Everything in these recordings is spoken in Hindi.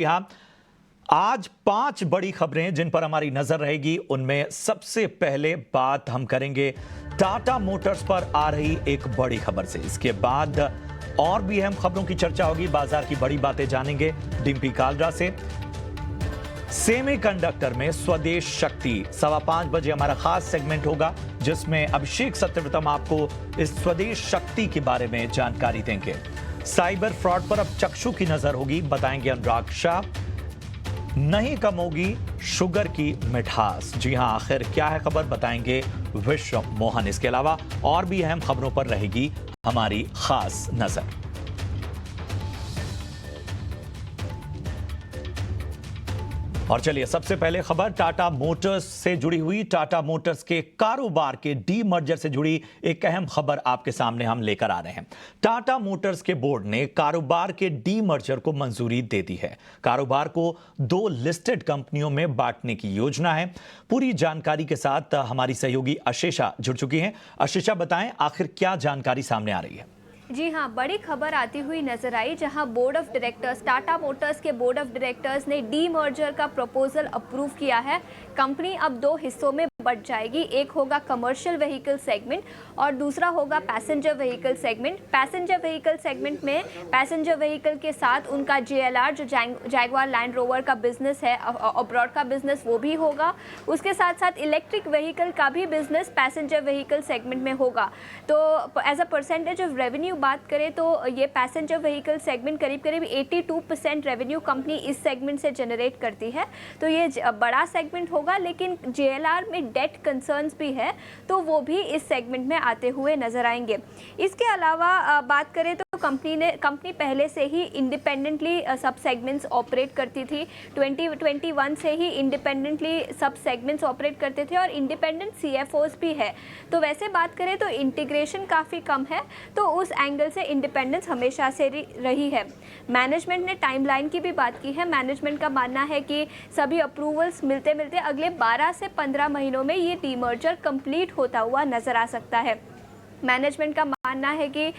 यहाँ आज 5 बड़ी खबरें जिन पर हमारी नजर रहेगी, उनमें सबसे पहले बात हम करेंगे टाटा मोटर्स पर आ रही एक बड़ी खबर से। इसके बाद और भी अहम खबरों की चर्चा होगी, बाजार की बड़ी बातें जानेंगे डिम्पी कालरा से। सेमीकंडक्टर में स्वदेश शक्ति 5:15 बजे हमारा खास सेगमेंट होगा, जिसमें अभिषेक सत्यव्रतम आपको इस स्वदेश शक्ति के बारे में जानकारी देंगे। साइबर फ्रॉड पर अब चक्षु की नजर होगी, बताएंगे अनुराग शाह। नहीं कम होगी शुगर की मिठास, जी हां, आखिर क्या है खबर, बताएंगे विश्व मोहन। इसके अलावा और भी अहम खबरों पर रहेगी हमारी खास नजर। और चलिए सबसे पहले खबर टाटा मोटर्स से जुड़ी हुई। टाटा मोटर्स के कारोबार के डीमर्जर से जुड़ी एक अहम खबर आपके सामने हम लेकर आ रहे हैं। टाटा मोटर्स के बोर्ड ने कारोबार के डीमर्जर को मंजूरी दे दी है। कारोबार को 2 लिस्टेड कंपनियों में बांटने की योजना है। पूरी जानकारी के साथ हमारी सहयोगी अशेषा जुड़ चुकी हैं। अशेषा, बताएं आखिर क्या जानकारी सामने आ रही है? जी हाँ, बड़ी खबर आती हुई नजर आई, जहां board of directors, Tata Motors के बोर्ड ऑफ डायरेक्टर्स ने डीमर्जर का प्रपोजल अप्रूव किया है। कंपनी अब 2 हिस्सों में बट जाएगी। एक होगा कमर्शियल व्हीकल सेगमेंट और दूसरा होगा passenger vehicle segment. Passenger vehicle segment में पैसेंजर व्हीकल के साथ उनका JLR जो जैगुआर लैंड रोवर का बिजनेस है, अब्रॉड का बिजनेस, वो भी होगा। उसके साथ साथ इलेक्ट्रिक व्हीकल का भी बिजनेस पैसेंजर व्हीकल सेगमेंट में होगा। तो as a percentage of revenue बात करें तो ये पैसेंजर व्हीकल सेगमेंट करीब 82% रेवेन्यू कंपनी इस सेगमेंट से जनरेट करती है। तो ये बड़ा सेगमेंट होगा, लेकिन JLR में डेट कंसर्न्स भी है, तो वो भी इस सेगमेंट में आते हुए नजर आएंगे। इसके अलावा बात करें तो कंपनी पहले से ही इंडिपेंडेंटली सब सेगमेंट्स ऑपरेट करती थी। 2021 से ही इंडिपेंडेंटली सब सेगमेंट्स ऑपरेट करते थे और इंडिपेंडेंट CFOs भी है। तो वैसे बात करें तो इंटीग्रेशन काफ़ी कम है, तो उस एंगल से इंडिपेंडेंस हमेशा से रही है। मैनेजमेंट ने टाइमलाइन की भी बात की है। मैनेजमेंट का मानना है कि सभी अप्रूवल्स मिलते मिलते अगले 12 से 15 महीनों में ये डीमर्जर कंप्लीट होता हुआ नजर आ सकता है। मैनेजमेंट का मानना है कि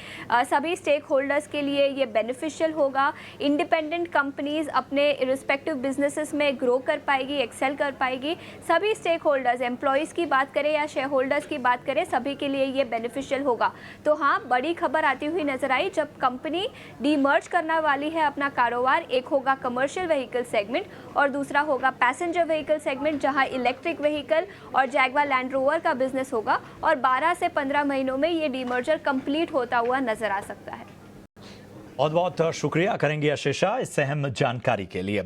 सभी स्टेक होल्डर्स के लिए ये बेनिफिशियल होगा। इंडिपेंडेंट कंपनीज अपने रिस्पेक्टिव बिजनेसेस में ग्रो कर पाएगी, एक्सेल कर पाएगी। सभी स्टेक होल्डर्स, एम्प्लॉयज़ की बात करें या शेयर होल्डर्स की बात करें, सभी के लिए ये बेनिफिशियल होगा। तो हाँ, बड़ी खबर आती हुई नजर आई जब कंपनी डीमर्ज करने वाली है अपना कारोबार। एक होगा कमर्शियल व्हीकल सेगमेंट और दूसरा होगा पैसेंजर व्हीकल सेगमेंट, जहाँ इलेक्ट्रिक व्हीकल और जैगुआर लैंड रोवर का बिजनेस होगा। और 12 से 15 महीनों में ये डीमर्जर कंप्लीट होता हुआ नजर आ सकता है। बहुत बहुत शुक्रिया करेंगे अशेषा इस अहम जानकारी के लिए।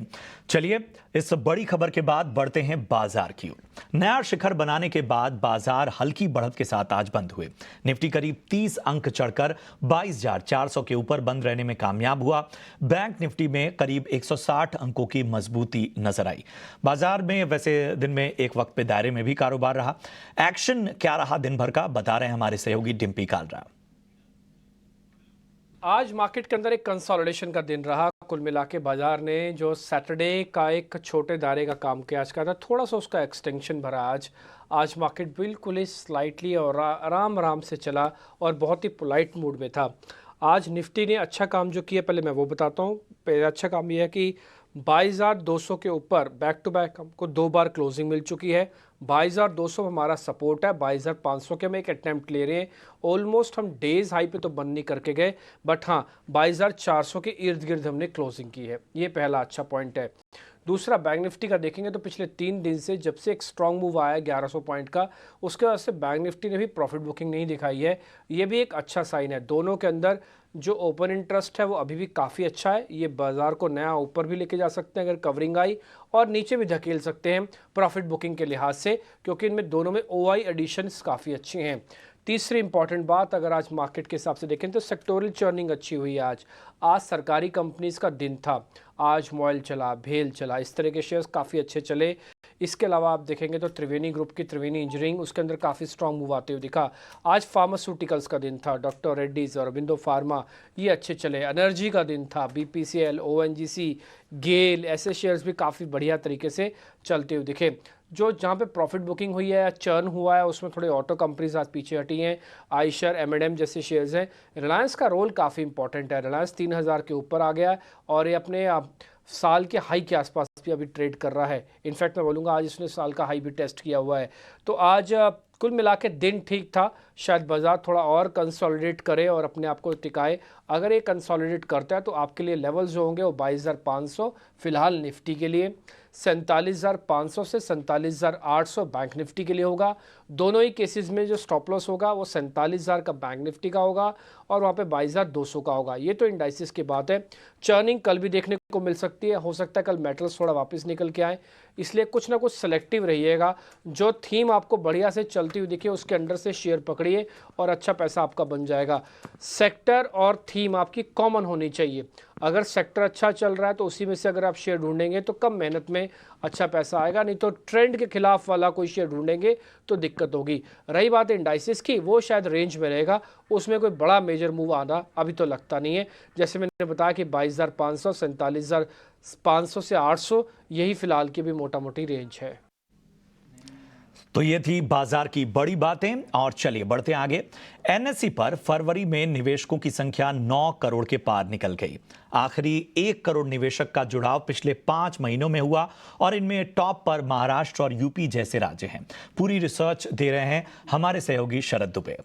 चलिए इस बड़ी खबर के बाद बढ़ते हैं बाजार की ओर। नया शिखर बनाने के बाद बाजार हल्की बढ़त के साथ आज बंद हुए। निफ्टी करीब 30 अंक चढ़कर 22,400 के ऊपर बंद रहने में कामयाब हुआ। बैंक निफ्टी में करीब 160 अंकों की मजबूती नजर आई। बाजार में वैसे दिन में एक वक्त पे दायरे में भी कारोबार रहा। एक्शन क्या रहा दिन भर का, बता रहे हैं हमारे सहयोगी डिम्पी कालरा। आज मार्केट के अंदर एक कंसोलिडेशन का दिन रहा। कुल मिला के बाजार ने जो सैटरडे का एक छोटे दायरे का काम किया आज का था, थोड़ा सा उसका एक्सटेंशन भरा आज मार्केट बिल्कुल ही स्लाइटली और आराम से चला और बहुत ही पोलाइट मूड में था। आज निफ्टी ने अच्छा काम जो किया, पहले मैं वो बताता हूँ। पहले अच्छा काम यह है कि 22,200 के ऊपर बैक टू बैक हमको 2 बार क्लोजिंग मिल चुकी है। 22,200 हमारा सपोर्ट है। 22,500 के हम एक अटैम्प्ट ले रहे हैं। ऑलमोस्ट हम डेज हाई पे तो बंद नहीं करके गए, बट हाँ 22,400 के इर्द गिर्द हमने क्लोजिंग की है। ये पहला अच्छा पॉइंट है। दूसरा, बैंक निफ्टी का देखेंगे तो पिछले 3 दिन से जब से एक स्ट्रॉन्ग मूव आया 1100 पॉइंट का, उसके वजह से बैंक निफ्टी ने भी प्रॉफिट बुकिंग नहीं दिखाई है। ये भी एक अच्छा साइन है। दोनों के अंदर जो ओपन इंटरेस्ट है वो अभी भी काफ़ी अच्छा है। ये बाजार को नया ऊपर भी लेके जा सकते हैं अगर कवरिंग आई, और नीचे भी धकेल सकते हैं प्रॉफिट बुकिंग के लिहाज से, क्योंकि इनमें दोनों में OI एडिशंस काफ़ी अच्छी हैं। तीसरी इंपॉर्टेंट बात, अगर आज मार्केट के हिसाब से देखें तो सेक्टोरल चर्निंग अच्छी हुई है। आज सरकारी कंपनीज का दिन था। आज मॉयल चला, भेल चला, इस तरह के शेयर्स काफ़ी अच्छे चले। इसके अलावा आप देखेंगे तो त्रिवेणी ग्रुप की त्रिवेणी इंजीनियरिंग, उसके अंदर काफ़ी स्ट्रॉन्ग मूव आते हुए दिखा। आज फार्मास्यूटिकल्स का दिन था, डॉक्टर रेड्डीज और अरबिंदो फार्मा, ये अच्छे चले। एनर्जी का दिन था, BPCL, ONGC, गेल, ऐसे शेयर्स भी काफ़ी बढ़िया तरीके से चलते हुए दिखे। जो जहाँ पे प्रॉफिट बुकिंग हुई है या चर्न हुआ है उसमें थोड़े ऑटो कंपनीज आज पीछे हटी हैं। आयशर, M&M जैसे शेयर्स हैं। रिलायंस का रोल काफ़ी इंपॉर्टेंट है। रिलायंस 3,000 के ऊपर आ गया और ये अपने साल के हाई के आसपास भी अभी ट्रेड कर रहा है। इनफैक्ट मैं बोलूँगा आज इसने साल का हाई भी टेस्ट किया हुआ है। तो आज कुल मिला के दिन ठीक था, शायद बाजार थोड़ा और कंसोलिडेट करे और अपने आप को टिकाए। अगर ये कंसोलिडेट करता है तो आपके लिए लेवल्स जो होंगे वो 22,500 फिलहाल निफ्टी के लिए, 47,500 से 47,800 बैंक निफ्टी के लिए होगा। दोनों ही केसेस में जो स्टॉप लॉस होगा वो 47,000 का बैंक निफ्टी का होगा और वहाँ पे 22,200 का होगा। ये तो इंडाइसिस की बात है। चर्निंग कल भी देखने को मिल सकती है, हो सकता है कल मेटल्स थोड़ा वापस निकल के आए, इसलिए कुछ ना कुछ सेलेक्टिव रहिएगा। जो थीम आपको बढ़िया से चलती हुई दिखे उसके अंडर से शेयर पकड़िए और अच्छा पैसा आपका बन जाएगा। सेक्टर और थीम आपकी कॉमन होनी चाहिए। अगर सेक्टर अच्छा चल रहा है तो उसी में से अगर आप शेयर ढूंढेंगे तो कम मेहनत में अच्छा पैसा आएगा, नहीं तो ट्रेंड के खिलाफ वाला कोई शेयर ढूंढेंगे तो दिक्कत होगी। रही बात इंडाइसिस की, वो शायद रेंज में रहेगा, उसमें कोई बड़ा मेजर मूव आना अभी तो लगता नहीं है। जैसे मैंने बताया कि 22,500, 47,500 से 800 यही फिलहाल की भी मोटा मोटी रेंज है। तो ये थी बाजार की बड़ी बातें और चलिए बढ़ते आगे। एनएसई पर फरवरी में निवेशकों की संख्या 9 करोड़ के पार निकल गई। आखिरी 1 करोड़ निवेशक का जुड़ाव पिछले 5 महीनों में हुआ और इनमें टॉप पर महाराष्ट्र और यूपी जैसे राज्य हैं। पूरी रिसर्च दे रहे हैं हमारे सहयोगी शरद दुबे।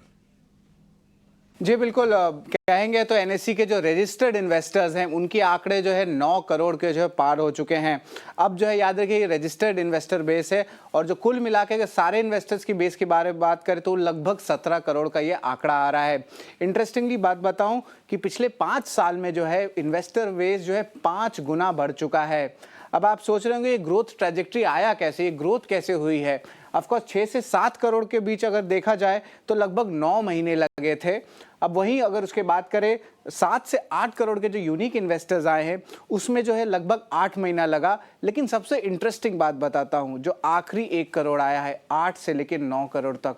जी बिल्कुल, कहेंगे तो एनएसई के जो रजिस्टर्ड इन्वेस्टर्स हैं उनके आंकड़े जो है 9 करोड़ के जो है पार हो चुके हैं। अब जो है याद रखिए ये रजिस्टर्ड इन्वेस्टर बेस है और जो कुल मिला के सारे इन्वेस्टर्स की बेस के बारे में बात करें तो लगभग 17 करोड़ का ये आंकड़ा आ रहा है। इंटरेस्टिंगली बात बताऊं कि पिछले 5 साल में जो है इन्वेस्टर बेस जो है 5 गुना बढ़ चुका है। अब आप सोच रहे होंगे ये ग्रोथ ट्रैजेक्टरी आया कैसे, ये ग्रोथ कैसे हुई है। ऑफकोर्स 6 से 7 करोड़ के बीच अगर देखा जाए तो लगभग 9 महीने लगे थे। अब वहीं अगर उसके बात करें 7 से 8 करोड़ के जो यूनिक इन्वेस्टर्स आए हैं उसमें जो है लगभग 8 महीना लगा। लेकिन सबसे इंटरेस्टिंग बात बताता हूं, जो आखिरी 1 करोड़ आया है 8 से लेकर 9 करोड़ तक,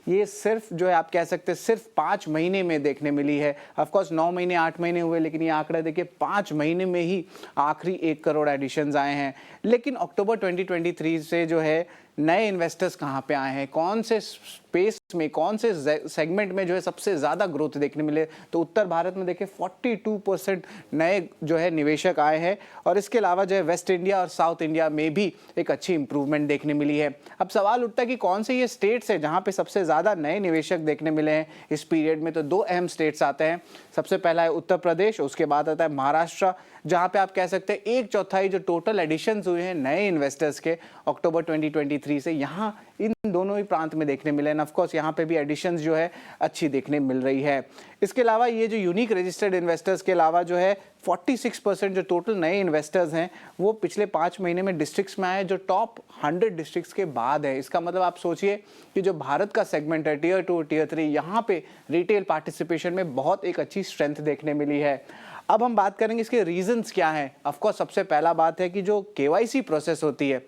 ये सिर्फ जो है आप कह सकते हैं सिर्फ 5 महीने में देखने मिली है। ऑफकोर्स 9 महीने 8 महीने हुए, लेकिन ये आंकड़ा देखिए 5 महीने में ही आखिरी 1 करोड़ एडिशंस आए हैं। लेकिन अक्टूबर 2023 से जो है नए इन्वेस्टर्स कहाँ पे आए हैं, कौन से स्पेस में, कौन से सेगमेंट में जो है सबसे ज़्यादा ग्रोथ देखने मिले, तो उत्तर भारत में देखिए 42% नए जो है निवेशक आए हैं और इसके अलावा जो है वेस्ट इंडिया और साउथ इंडिया में भी एक अच्छी इंप्रूवमेंट देखने मिली है। अब सवाल उठता है कि कौन से ये स्टेट्स हैं जहाँ पे सबसे ज़्यादा नए निवेशक देखने मिले हैं इस पीरियड में। तो 2 अहम स्टेट्स आते हैं। सबसे पहला है उत्तर प्रदेश, उसके बाद आता है महाराष्ट्र, जहाँ पे आप कह सकते हैं 1/4 जो टोटल एडिशंस हुए हैं नए इन्वेस्टर्स के अक्टूबर 2023 से, यहाँ इन दोनों ही प्रांत में देखने मिले हैं। ऑफ कोर्स यहाँ पे भी एडिशंस जो है अच्छी देखने मिल रही है। इसके अलावा ये जो यूनिक रजिस्टर्ड इन्वेस्टर्स के अलावा जो है 46% जो टोटल नए इन्वेस्टर्स हैं वो पिछले 5 महीने में डिस्ट्रिक्ट्स में आए जो टॉप 100 डिस्ट्रिक्ट्स के बाद है। इसका मतलब आप सोचिए कि जो भारत का सेगमेंट है टियर 2 टियर 3, यहाँ पे रिटेल पार्टिसिपेशन में बहुत एक अच्छी स्ट्रेंथ देखने मिली है। अब हम बात करेंगे इसके रीजंस क्या हैं। ऑफकोर्स सबसे पहला बात है कि जो केवाईसी प्रोसेस होती है,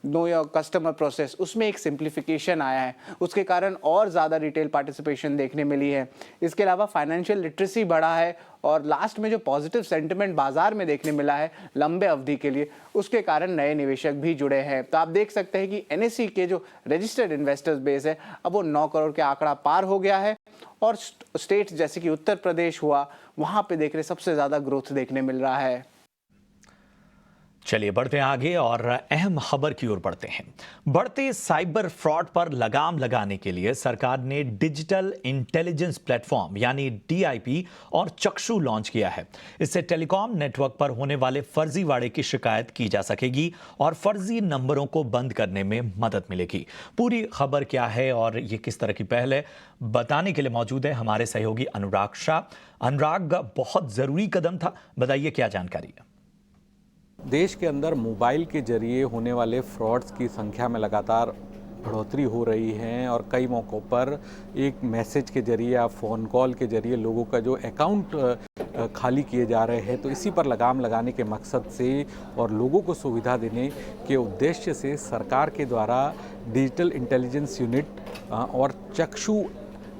नो योर कस्टमर प्रोसेस, उसमें एक सिंप्लीफिकेशन आया है, उसके कारण और ज़्यादा रिटेल पार्टिसिपेशन देखने मिली है। इसके अलावा फाइनेंशियल लिटरेसी बढ़ा है और लास्ट में जो पॉजिटिव सेंटिमेंट बाजार में देखने मिला है लंबे अवधि के लिए, उसके कारण नए निवेशक भी जुड़े हैं। तो आप देख सकते हैं कि एनएसई के जो रजिस्टर्ड इन्वेस्टर्स बेस है अब वो 9 करोड़ के आंकड़ा पार हो गया है और स्टेट्स जैसे कि उत्तर प्रदेश हुआ, वहाँ पे देख रहे सबसे ज़्यादा ग्रोथ देखने मिल रहा है। चलिए बढ़ते हैं आगे और अहम खबर की ओर बढ़ते हैं। बढ़ते साइबर फ्रॉड पर लगाम लगाने के लिए सरकार ने डिजिटल इंटेलिजेंस प्लेटफॉर्म यानी डीआईपी और चक्षु लॉन्च किया है। इससे टेलीकॉम नेटवर्क पर होने वाले फर्जीवाड़े की शिकायत की जा सकेगी और फर्जी नंबरों को बंद करने में मदद मिलेगी। पूरी खबर क्या है और ये किस तरह की पहल है, बताने के लिए मौजूद है हमारे सहयोगी अनुराग शाह। अनुराग, बहुत जरूरी कदम था, बताइए क्या जानकारी है। देश के अंदर मोबाइल के जरिए होने वाले फ्रॉड्स की संख्या में लगातार बढ़ोतरी हो रही है और कई मौक़ों पर एक मैसेज के जरिए या फ़ोन कॉल के जरिए लोगों का जो अकाउंट खाली किए जा रहे हैं। तो इसी पर लगाम लगाने के मकसद से और लोगों को सुविधा देने के उद्देश्य से सरकार के द्वारा डिजिटल इंटेलिजेंस यूनिट और चक्षु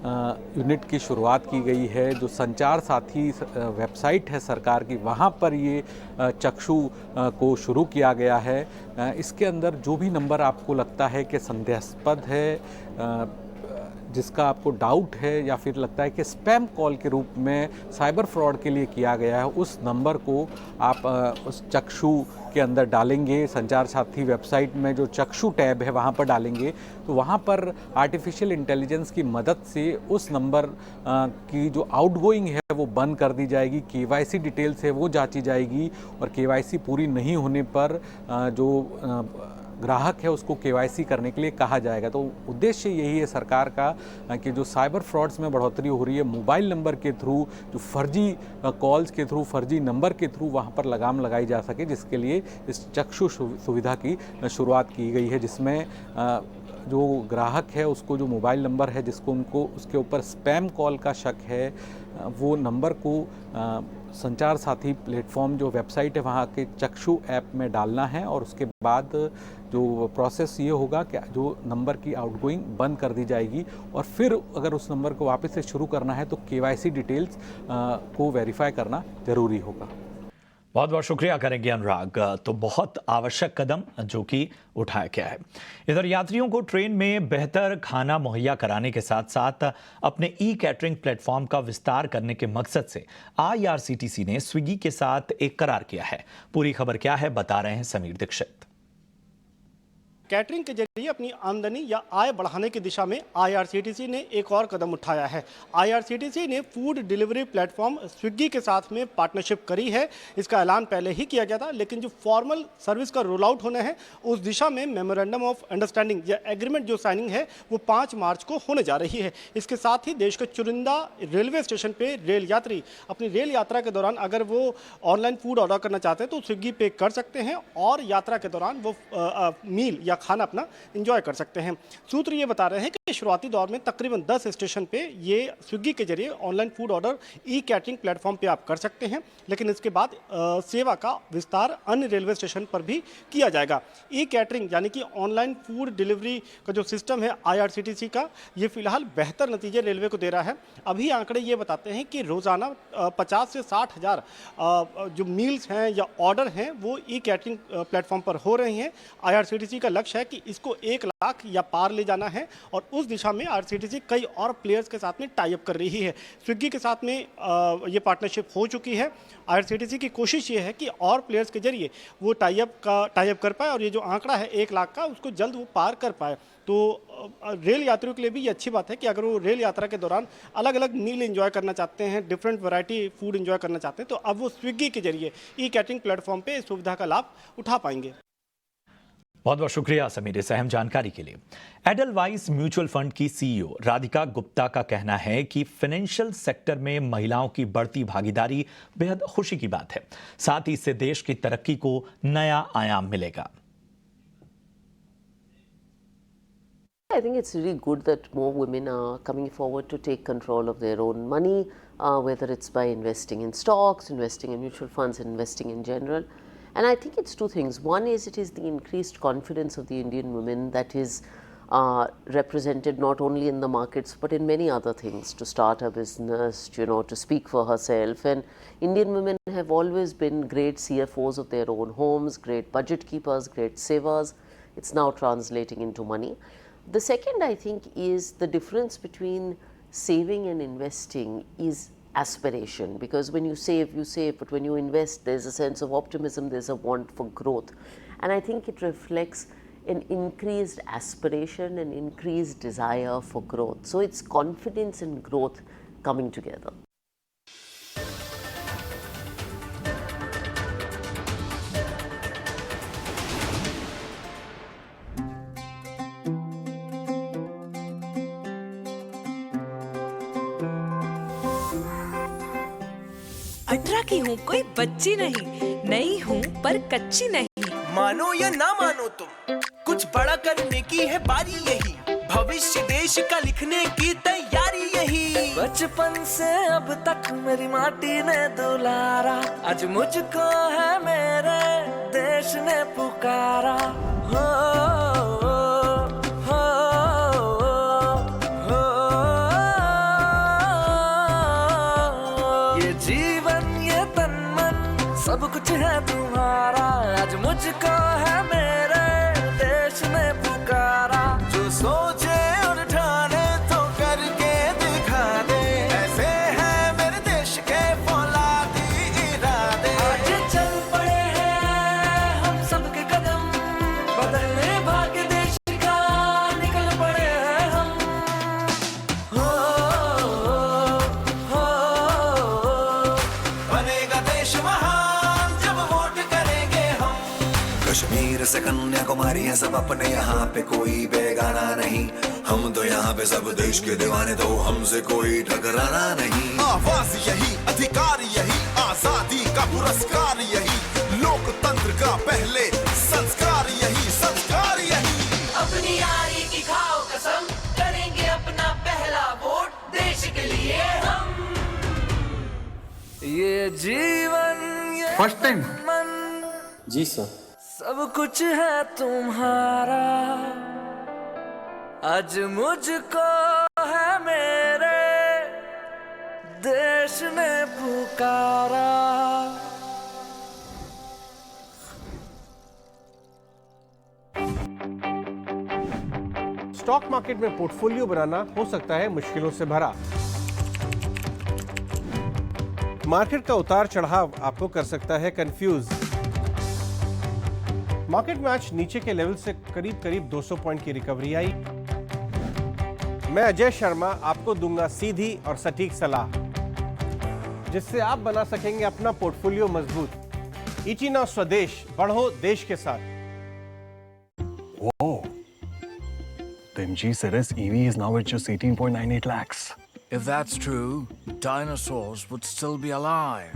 यूनिट की शुरुआत की गई है। जो संचार साथी वेबसाइट है सरकार की, वहाँ पर ये चक्षु को शुरू किया गया है। इसके अंदर जो भी नंबर आपको लगता है कि संदेहास्पद है, जिसका आपको डाउट है या फिर लगता है कि स्पैम कॉल के रूप में साइबर फ्रॉड के लिए किया गया है, उस नंबर को आप उस चक्षु के अंदर डालेंगे। संचार साथी वेबसाइट में जो चक्षु टैब है वहाँ पर डालेंगे तो वहाँ पर आर्टिफिशियल इंटेलिजेंस की मदद से उस नंबर की जो आउटगोइंग है वो बंद कर दी जाएगी। केवाईसी डिटेल्स है वो जांची जाएगी और केवाईसी पूरी नहीं होने पर जो ग्राहक है उसको केवाईसी करने के लिए कहा जाएगा। तो उद्देश्य यही है सरकार का कि जो साइबर फ्रॉड्स में बढ़ोतरी हो रही है, मोबाइल नंबर के थ्रू, जो फर्जी कॉल्स के थ्रू, फर्जी नंबर के थ्रू वहाँ पर लगाम लगाई जा सके, जिसके लिए इस चक्षु सुविधा की शुरुआत की गई है, जिसमें जो ग्राहक है उसको जो मोबाइल नंबर है जिसको उनको उसके ऊपर स्पैम कॉल का शक है, वो नंबर को संचार साथी प्लेटफॉर्म जो वेबसाइट है वहाँ के चक्षु ऐप में डालना है और उसके बाद जो प्रोसेस ये होगा कि जो नंबर की आउटगोइंग बंद कर दी जाएगी और फिर अगर उस नंबर को वापस से शुरू करना है तो केवाईसी डिटेल्स को वेरीफाई करना ज़रूरी होगा। बहुत बहुत शुक्रिया करेंगे अनुराग। तो बहुत आवश्यक कदम जो कि उठाया गया है। इधर यात्रियों को ट्रेन में बेहतर खाना मुहैया कराने के साथ साथ अपने ई कैटरिंग प्लेटफॉर्म का विस्तार करने के मकसद से IRCTC ने स्विगी के साथ एक करार किया है। पूरी खबर क्या है बता रहे हैं समीर दीक्षित। कैटरिंग के जरिए अपनी आमदनी या आय बढ़ाने की दिशा में IRCTC ने एक और कदम उठाया है। IRCTC ने फूड डिलीवरी प्लेटफॉर्म स्विगी के साथ में पार्टनरशिप करी है। इसका ऐलान पहले ही किया गया था, लेकिन जो फॉर्मल सर्विस का रोल आउट होना है उस दिशा में मेमोरेंडम ऑफ अंडरस्टैंडिंग या एग्रीमेंट जो साइनिंग है वो 5 मार्च को होने जा रही है। इसके साथ ही देश के चुनिंदा रेलवे स्टेशन पे रेल यात्री अपनी रेल यात्रा के दौरान अगर वो ऑनलाइन फूड ऑर्डर करना चाहते हैं तो स्विगी पे कर सकते हैं और यात्रा के दौरान वो मील या खाना अपना एंजॉय कर सकते हैं। सूत्र ये बता रहे हैं कि शुरुआती दौर में तकरीबन 10 स्टेशन पे ये स्विगी के जरिए online food order e catering platform पे आप कर सकते हैं, लेकिन इसके बाद सेवा का विस्तार अन्य रेलवे स्टेशन पर भी किया जाएगा। ई कैटरिंग यानी कि ऑनलाइन फूड डिलीवरी का जो सिस्टम है IRCTC का, ये फिलहाल बेहतर नतीजे रेलवे को दे रहा है। अभी आंकड़े ये बताते हैं कि रोजाना 50 से 60 हज़ार जो मील्स हैं या ऑर्डर हैं वो ई कैटरिंग प्लेटफॉर्म पर हो रहे हैं। IRCTC का लक्ष्य है कि इसको 1 लाख या पार ले जाना है और उस दिशा में IRCTC कई और प्लेयर्स के साथ में टाई अप कर रही है। स्विगी के साथ में ये पार्टनरशिप हो चुकी है। IRCTC की कोशिश ये है कि और प्लेयर्स के जरिए वो टाई अप कर पाए और ये जो आंकड़ा है 1 लाख का उसको जल्द वो पार कर पाए। तो रेल यात्रियों के लिए भी ये अच्छी बात है कि अगर वो रेल यात्रा के दौरान अलग अलग मील एंजॉय करना चाहते हैं, डिफरेंट वैरायटी फूड एंजॉय करना चाहते हैं, तो अब वो स्विगी के जरिए ई कैटरिंग प्लेटफॉर्म पे इस सुविधा का लाभ उठा पाएंगे। बहुत बहुत शुक्रिया समीर इस अहम जानकारी के लिए। एडलवाइस म्यूचुअल फंड की CEO राधिका गुप्ता का कहना है कि फाइनेंशियल सेक्टर में महिलाओं की बढ़ती भागीदारी बेहद खुशी की बात है, साथ ही इससे देश की तरक्की को नया आयाम मिलेगा। I think it's really good that more women are coming forward to take control of their own money, whether it's by investing in stocks, investing in mutual funds, investing in general. And I think it's two things. One is it is the increased confidence of the Indian women that is represented not only in the markets but in many other things, to start a business, to speak for herself. And Indian women have always been great CFOs of their own homes, great budget keepers, great savers. It's now translating into money. The second, I think, is the difference between saving and investing is aspiration, because when you save, but when you invest, there's a sense of optimism, there's a want for growth. And I think it reflects an increased aspiration and increased desire for growth. So it's confidence and growth coming together. की हूँ कोई बच्ची नहीं, नई हूँ पर कच्ची नहीं। मानो या ना मानो तुम, कुछ बड़ा करने की है बारी यही, भविष्य देश का लिखने की तैयारी यही। बचपन से अब तक मेरी माटी ने दुलारा, आज मुझको है मेरे देश ने पुकारा। सब कुछ है तुम्हारा, आज मुझको है मेरे देश ने पुकारा। जो सोचे और ठाने तो कश्मीर से कन्याकुमारी है सब अपने, यहाँ पे कोई बेगाना नहीं। हम तो यहाँ पे सब देश के दीवाने, तो हमसे कोई टकराना नहीं। आवाज यही, अधिकार यही, आजादी का पुरस्कार यही, लोकतंत्र का पहले संस्कार यही, संस्कार यही। अपनी यारी की खाओ कसम, करेंगे अपना पहला वोट देश के लिए हम। ये जीवन ये फर्स्ट टाइम जी सर, सब कुछ है तुम्हारा, आज मुझको है मेरे देश ने पुकारा। स्टॉक मार्केट में पोर्टफोलियो बनाना हो सकता है मुश्किलों से भरा। मार्केट का उतार चढ़ाव आपको कर सकता है कंफ्यूज। मार्केट में आज नीचे के लेवल से करीब करीब 200 पॉइंट की रिकवरी आई। मैं अजय शर्मा आपको दूंगा सीधी और सटीक सलाह, जिससे आप बना सकेंगे अपना पोर्टफोलियो मजबूत। इचिना स्वदेश, बढ़ो देश के साथ। Whoa. The MG Series EV is now at just 18.98 lakhs. If that's true, dinosaurs would still be alive.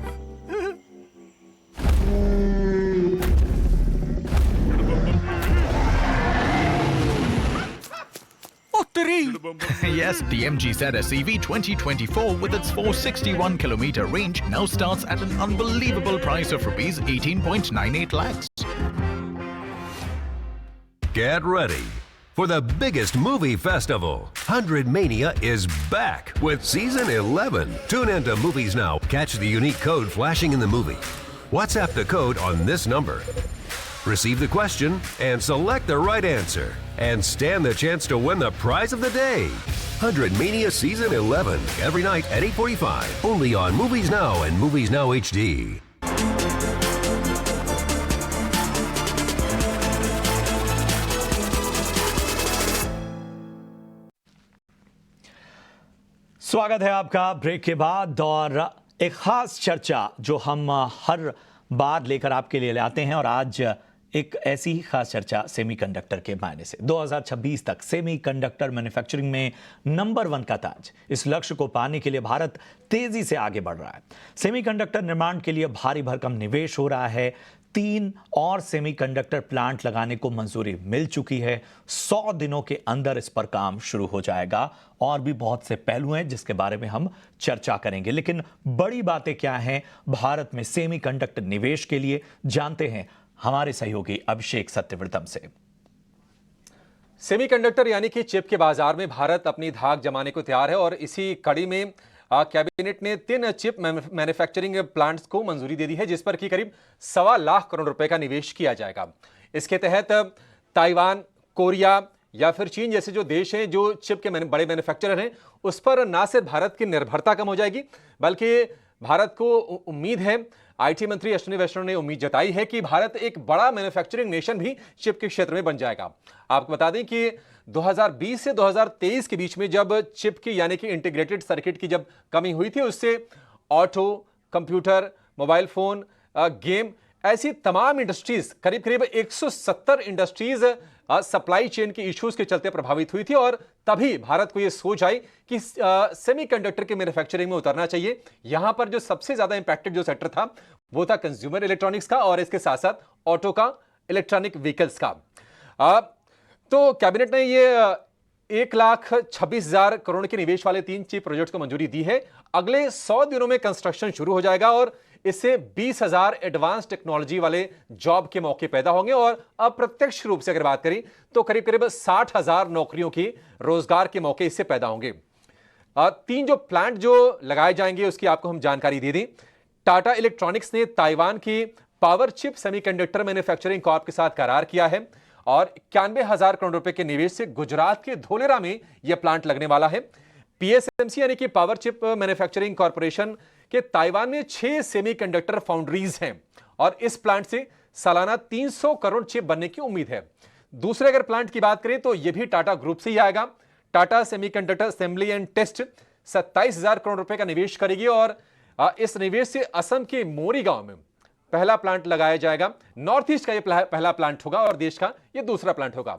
Yes, the MG ZS EV 2024 with its 461-kilometer range now starts at an unbelievable price of rupees 18.98 lakhs. Get ready for the biggest movie festival. 100 Mania is back with season 11. Tune into Movies Now. Catch the unique code flashing in the movie. WhatsApp the code on this number. Receive the question and select the right answer. And stand the chance to win the prize of the day. 100 Mania Season 11. Every night at 8:45. Only on Movies Now and Movies Now HD. स्वागत है आपका ब्रेक के बाद, और एक खास चर्चा जो हम हर बार लेकर आपके लिए लाते हैं, और आज एक ऐसी ही खास चर्चा सेमीकंडक्टर के मायने से। 2026 तक सेमीकंडक्टर मैन्युफैक्चरिंग में नंबर 1 का ताज, इस लक्ष्य को पाने के लिए भारत तेजी से आगे बढ़ रहा है। सेमीकंडक्टर निर्माण के लिए भारी भरकम निवेश हो रहा है। 3 और सेमीकंडक्टर प्लांट लगाने को मंजूरी मिल चुकी है। 100 दिनों के अंदर इस पर काम शुरू हो जाएगा। और भी बहुत से पहलू हैं जिसके बारे में हम चर्चा करेंगे, लेकिन बड़ी बातें क्या हैं भारत में सेमीकंडक्टर निवेश के लिए, जानते हैं हमारे सहयोगी अभिषेक सत्यव्रतम से। सेमीकंडक्टर यानी कि चिप के बाजार में भारत अपनी धाक जमाने को तैयार है, और इसी कड़ी में कैबिनेट ने 3 चिप मैन्युफैक्चरिंग प्लांट्स को मंजूरी दे दी है, जिस पर कि करीब 1.25 लाख करोड़ रुपए का निवेश किया जाएगा। इसके तहत ताइवान, कोरिया या फिर चीन जैसे जो देश हैं जो चिप के बड़े मैन्युफैक्चरर हैं, उस पर ना सिर्फ भारत की निर्भरता कम हो जाएगी, बल्कि भारत को उम्मीद है, आईटी मंत्री अश्विनी वैष्णव ने उम्मीद जताई है कि भारत एक बड़ा मैन्युफैक्चरिंग नेशन भी चिप के क्षेत्र में बन जाएगा। आपको बता दें कि 2020 से 2023 के बीच में जब चिप की यानी कि इंटीग्रेटेड सर्किट की जब कमी हुई थी, उससे auto, computer, mobile phone, game, ऐसी तमाम इंडस्ट्रीज, करीब करीब 170 इंडस्ट्रीज सप्लाई चेन के इश्यूज के चलते प्रभावित हुई थी, और तभी भारत को यह सोच आई कि सेमीकंडक्टर के मैन्युफैक्चरिंग में उतरना चाहिए। यहां पर जो सबसे ज्यादा इंपैक्टेड जो सेक्टर था वो था कंज्यूमर इलेक्ट्रॉनिक्स का, और इसके साथ साथ ऑटो का, इलेक्ट्रॉनिक व्हीकल्स का। तो कैबिनेट ने ये 1,26,000 करोड़ के निवेश वाले 3 चिप प्रोजेक्ट्स को मंजूरी दी है। अगले 100 दिनों में कंस्ट्रक्शन शुरू हो जाएगा, और इससे 20,000 एडवांस टेक्नोलॉजी वाले जॉब के मौके पैदा होंगे, और अप्रत्यक्ष रूप से अगर बात करें तो करीब करीब 60,000 नौकरियों की रोजगार के मौके इससे पैदा होंगे। 3 जो प्लांट जो लगाए जाएंगे उसकी आपको हम जानकारी दे दें। टाटा इलेक्ट्रॉनिक्स ने ताइवान की power chip semiconductor manufacturing Corp के साथ करार किया है, और 91,000 करोड़ रुपए के निवेश से गुजरात के धोलेरा में यह प्लांट लगने वाला है। पीएसएमसी यानी कि पावर चिप मैन्युफैक्चरिंग कॉर्पोरेशन के ताइवान में 6 सेमीकंडक्टर फाउंड्रीज हैं, और इस प्लांट से सालाना 300 करोड़ चिप बनने की उम्मीद है। दूसरे अगर प्लांट की बात करें तो यह भी टाटा ग्रुप से ही आएगा। Tata semiconductor assembly and test 27,000 crore रुपए का निवेश करेगी, और इस निवेश से असम के मोरी गांव में पहला प्लांट लगाया जाएगा। नॉर्थ ईस्ट का ये पहला प्लांट होगा और देश का ये दूसरा प्लांट होगा।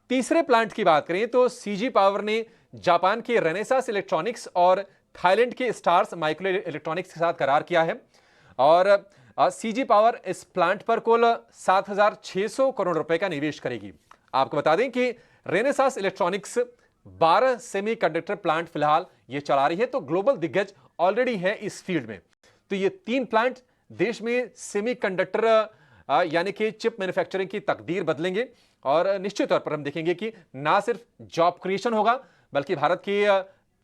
तीसरे प्लांट की बात करें तो सीजी पावर ने जापान के रेनेसास इलेक्ट्रॉनिक्स और थाईलैंड के स्टार्स माइक्रो इलेक्ट्रॉनिक्स के साथ करार किया है और सीजी पावर इस प्लांट पर कुल 7,600 करोड़ रुपए का निवेश करेगी। आपको बता दें कि रेनेसास इलेक्ट्रॉनिक्स 12 सेमीकंडक्टर प्लांट फिलहाल ये चला रही है, तो ग्लोबल दिग्गज ऑलरेडी है इस फील्ड में। तो ये 3 प्लांट देश में सेमीकंडक्टर यानी कि चिप मैन्युफैक्चरिंग की तकदीर बदलेंगे और निश्चित तौर पर हम देखेंगे कि ना सिर्फ जॉब क्रिएशन होगा बल्कि भारत की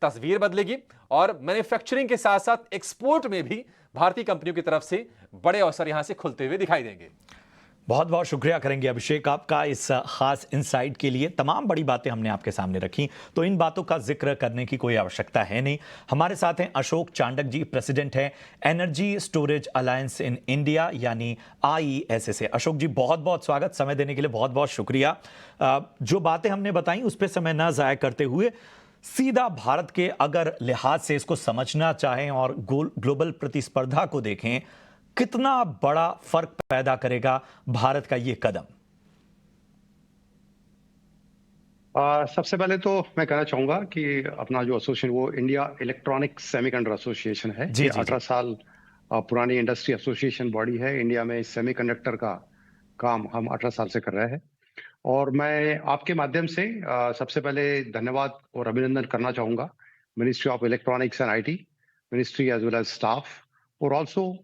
तस्वीर बदलेगी और मैन्युफैक्चरिंग के साथ साथ एक्सपोर्ट में भी भारतीय कंपनियों की तरफ से बड़े अवसर यहां से खुलते हुए दिखाई देंगे। बहुत बहुत शुक्रिया करेंगे अभिषेक आपका इस खास इनसाइट के लिए। तमाम बड़ी बातें हमने आपके सामने रखी, तो इन बातों का जिक्र करने की कोई आवश्यकता है नहीं। हमारे साथ हैं अशोक चांडक जी, प्रेसिडेंट है energy storage alliance in India यानी IESSA। अशोक जी बहुत बहुत स्वागत, समय देने के लिए बहुत बहुत शुक्रिया। जो बातें हमने बताई उस पर समय न ज़ाया करते हुए सीधा भारत के अगर लिहाज से इसको समझना चाहें और ग्लोबल प्रतिस्पर्धा को देखें, कितना बड़ा फर्क पैदा करेगा भारत का ये कदम? सबसे पहले तो मैं कहना चाहूंगा कि अपना जो एसोसिएशन वो इंडिया इलेक्ट्रॉनिक सेमीकंडक्टर एसोसिएशन है। जी, ये जी, 18 साल पुरानी इंडस्ट्री एसोसिएशन बॉडी है। इंडिया में सेमीकंडक्टर का काम हम 18 साल से कर रहे हैं और मैं आपके माध्यम से सबसे पहले धन्यवाद और अभिनंदन करना चाहूंगा ministry of electronics and IT, ministry as well as staff और ऑल्सो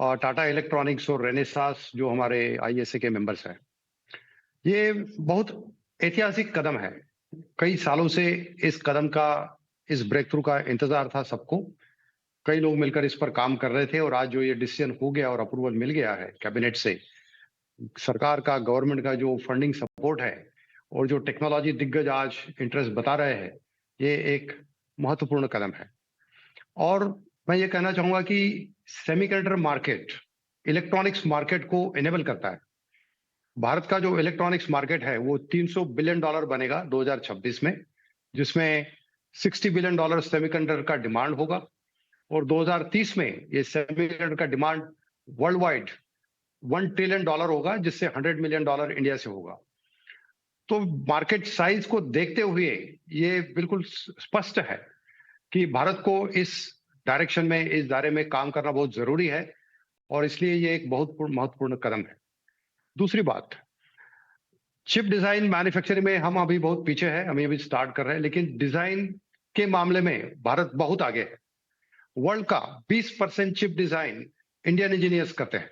टाटा इलेक्ट्रॉनिक्स और रेनेसास जो हमारे IESA के मेंबर्स हैं। ये बहुत ऐतिहासिक कदम है। कई सालों से इस कदम का, इस ब्रेक थ्रू का इंतजार था सबको। कई लोग मिलकर इस पर काम कर रहे थे और आज जो ये डिसीजन हो गया और अप्रूवल मिल गया है कैबिनेट से, सरकार का, गवर्नमेंट का जो फंडिंग सपोर्ट है और जो टेक्नोलॉजी दिग्गज आज इंटरेस्ट बता रहे हैं, ये एक महत्वपूर्ण कदम है। और मैं ये कहना चाहूंगा कि सेमीकंडक्टर मार्केट इलेक्ट्रॉनिक्स मार्केट को इनेबल करता है। भारत का जो इलेक्ट्रॉनिक्स मार्केट है वो $300 बिलियन बनेगा 2026 में, जिसमें $60 बिलियन सेमीकंडक्टर का डिमांड होगा और 2030 में ये सेमीकंडक्टर का डिमांड वर्ल्ड वाइड $1 ट्रिलियन होगा, जिससे $100 मिलियन इंडिया से होगा। तो मार्केट साइज को देखते हुए ये बिल्कुल स्पष्ट है कि भारत को इस डायरेक्शन में, इस दायरे में काम करना बहुत जरूरी है और इसलिए ये एक बहुत महत्वपूर्ण कदम है। दूसरी बात, चिप डिजाइन मैन्युफैक्चरिंग में हम अभी बहुत पीछे हैं, हम अभी स्टार्ट कर रहे हैं, लेकिन डिजाइन के मामले में भारत बहुत आगे है। वर्ल्ड का 20% चिप डिजाइन इंडियन इंजीनियर्स करते हैं।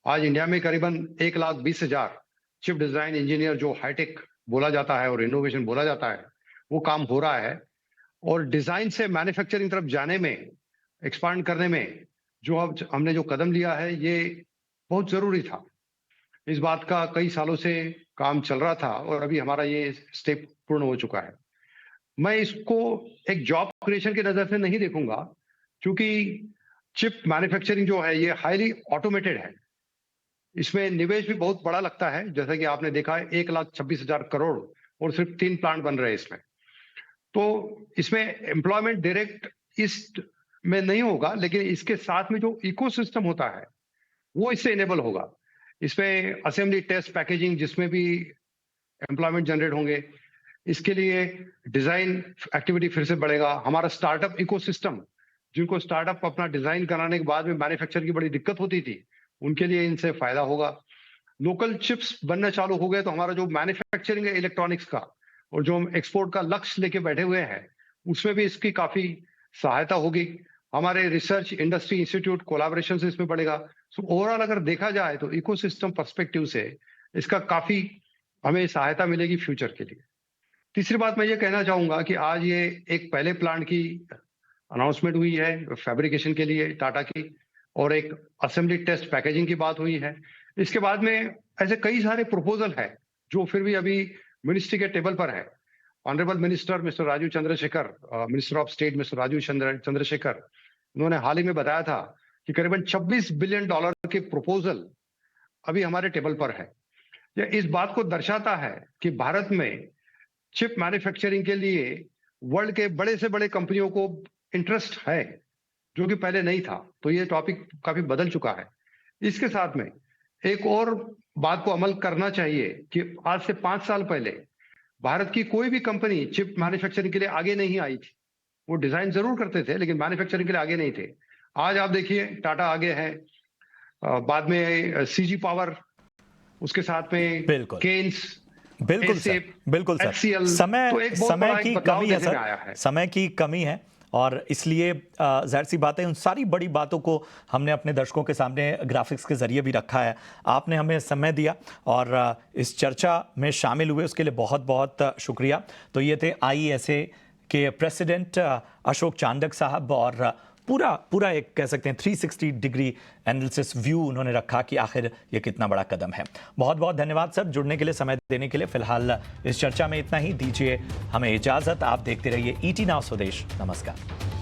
आज इंडिया में करीबन 1,20,000 चिप डिजाइन इंजीनियर, जो हाईटेक बोला जाता है और इनोवेशन बोला जाता है, वो काम हो रहा है। और डिजाइन से मैन्युफैक्चरिंग तरफ जाने में, एक्सपांड करने में जो अब हमने जो कदम लिया है, ये बहुत जरूरी था। इस बात का कई सालों से काम चल रहा था और अभी हमारा ये स्टेप पूर्ण हो चुका है। मैं इसको एक जॉब क्रिएशन की नजर से नहीं देखूंगा, क्योंकि चिप मैन्युफैक्चरिंग जो है ये हाईली ऑटोमेटेड है। इसमें निवेश भी बहुत बड़ा लगता है, जैसा कि आपने देखा है 1,26,000 करोड़ और सिर्फ 3 प्लांट बन रहे हैं इसमें। तो इसमें एम्प्लॉयमेंट डायरेक्ट इस में नहीं होगा, लेकिन इसके साथ में जो इकोसिस्टम होता है वो इससे इनेबल होगा। इसमें असेंबली, टेस्ट, पैकेजिंग, जिसमें भी एम्प्लॉयमेंट जनरेट होंगे, इसके लिए डिजाइन एक्टिविटी फिर से बढ़ेगा। हमारा स्टार्टअप इकोसिस्टम, जिनको स्टार्टअप अपना डिजाइन कराने के बाद में मैन्युफैक्चर की बड़ी दिक्कत होती थी, उनके लिए इनसे फायदा होगा। लोकल चिप्स बनना चालू हो गए तो हमारा जो मैन्युफैक्चरिंग है इलेक्ट्रॉनिक्स का और जो हम एक्सपोर्ट का लक्ष्य लेके बैठे हुए हैं, उसमें भी इसकी काफी सहायता होगी। हमारे रिसर्च, इंडस्ट्री, इंस्टीट्यूट कोलैबोरेशन से इसमें बढ़ेगा। सो ओवरऑल अगर देखा जाए तो इकोसिस्टम पर्सपेक्टिव से इसका काफी हमें सहायता मिलेगी फ्यूचर के लिए। तीसरी बात मैं ये कहना चाहूंगा कि आज ये एक पहले प्लांट की अनाउंसमेंट हुई है फैब्रिकेशन के लिए टाटा की, और एक असेंबली, टेस्ट, पैकेजिंग की बात हुई है। इसके बाद में ऐसे कई सारे प्रपोजल है जो फिर भी अभी मिनिस्ट्री के टेबल पर है। Honourable minister mister Raju Chandrashekhar, minister of state mister Raju Chandrashekhar, उन्होंने हाल ही में बताया था कि करीबन $26 बिलियन के प्रपोजल अभी हमारे टेबल पर है। यह इस बात को दर्शाता है कि भारत में चिप मैन्युफैक्चरिंग के लिए वर्ल्ड के बड़े से बड़े कंपनियों को इंटरेस्ट है, जो कि पहले नहीं था। तो ये टॉपिक काफी बदल चुका है। इसके साथ में एक और बात को अमल करना चाहिए कि आज से 5 साल पहले भारत की कोई भी कंपनी चिप मैन्युफैक्चरिंग के लिए आगे नहीं आई थी। वो डिजाइन जरूर करते थे लेकिन मैन्युफैक्चरिंग के लिए आगे नहीं थे। आज आप देखिए टाटा आगे है, बाद में सीजी पावर, उसके साथ में केन्स, बिल्कुल सर, बिल्कुल सर। समय की कमी है सर, समय की कमी है और इसलिए जाहिर सी बात है उन सारी बड़ी बातों को हमने अपने दर्शकों के सामने ग्राफिक्स के जरिए भी रखा है। आपने हमें समय दिया और इस चर्चा में शामिल हुए उसके लिए बहुत बहुत शुक्रिया। तो ये थे IESA के प्रेसिडेंट अशोक चांडक साहब और पूरा एक कह सकते हैं 360 डिग्री एनालिसिस व्यू उन्होंने रखा कि आखिर ये कितना बड़ा कदम है। बहुत बहुत धन्यवाद सर जुड़ने के लिए, समय देने के लिए। फिलहाल इस चर्चा में इतना ही, दीजिए हमें इजाजत। आप देखते रहिए ET नाउ स्वदेश। नमस्कार।